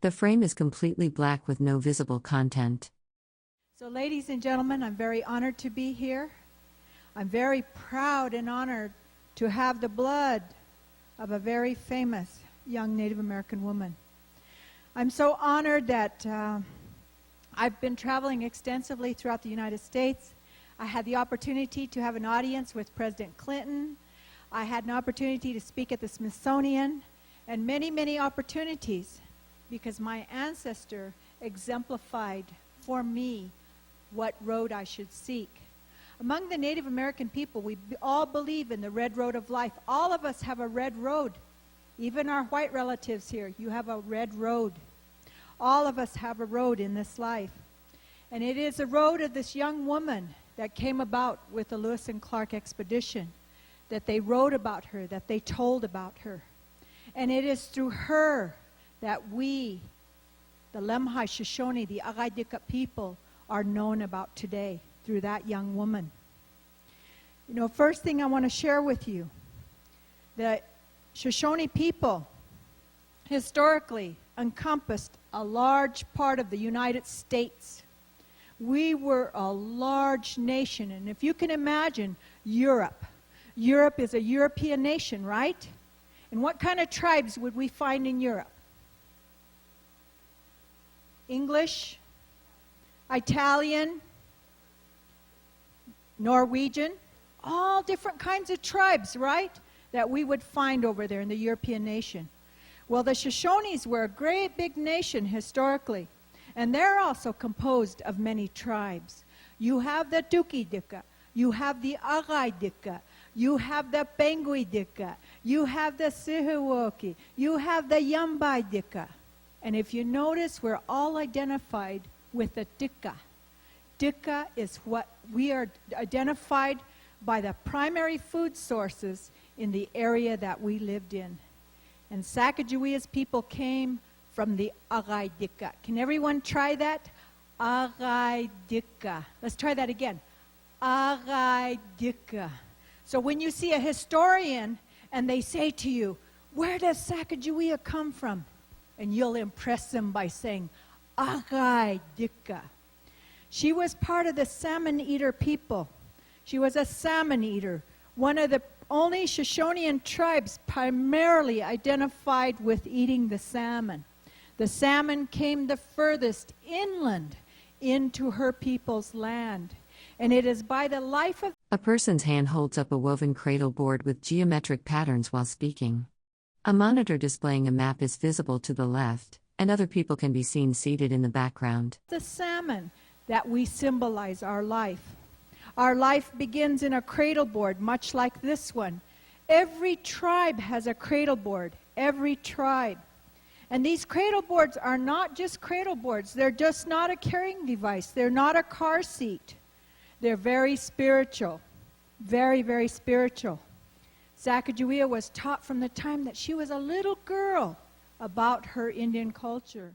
The frame is completely black with no visible content. So ladies and gentlemen, I'm very honored to be here. I'm very proud and honored to have the blood of a very famous young Native American woman. I'm so honored that I've been traveling extensively throughout the United States. I had the opportunity to have an audience with President Clinton. I had an opportunity to speak at the Smithsonian, and many, many opportunities, because my ancestor exemplified for me what road I should seek. Among the Native American people, we all believe in the red road of life. All of us have a red road. Even our white relatives here, you have a red road. All of us have a road in this life. And it is the road of this young woman that came about with the Lewis and Clark expedition, that they wrote about her, that they told about her. And it is through her that we, the Lemhi, Shoshone, the Aha Dika people, are known about today, through that young woman. You know, first thing I want to share with you, the Shoshone people historically encompassed a large part of the United States. We were a large nation, and if you can imagine Europe. Europe is a European nation, right? And what kind of tribes would we find in Europe? English, Italian, Norwegian, all different kinds of tribes, right, that we would find over there in the European nation. Well, the Shoshones were a great big nation historically, and they're also composed of many tribes. You have the Tuki Dika, you have the Aha Dika, you have the Pengui Dika, you have the Sihuoki, you have the Yambai Dika. And if you notice, we're all identified with the Dika. Dika is what we are identified by the primary food sources in the area that we lived in. And Sacagawea's people came from the Aha Dika. Can everyone try that? Aha Dika. Let's try that again. Aha Dika. So when you see a historian and they say to you, where does Sacagawea come from? And you'll impress them by saying, Aha Dika. She was part of the salmon eater people. She was a salmon eater, one of the only Shoshonean tribes primarily identified with eating the salmon. The salmon came the furthest inland into her people's land. And it is by the life of... A person's hand holds up a woven cradle board with geometric patterns while speaking. A monitor displaying a map is visible to the left, and other people can be seen seated in the background. The salmon that we symbolize our life. Our life begins in a cradle board, much like this one. Every tribe has a cradle board, every tribe. And these cradle boards are not just cradle boards. They're just not a carrying device. They're not a car seat. They're very spiritual, very, very spiritual. Sacagawea was taught from the time that she was a little girl about her Indian culture.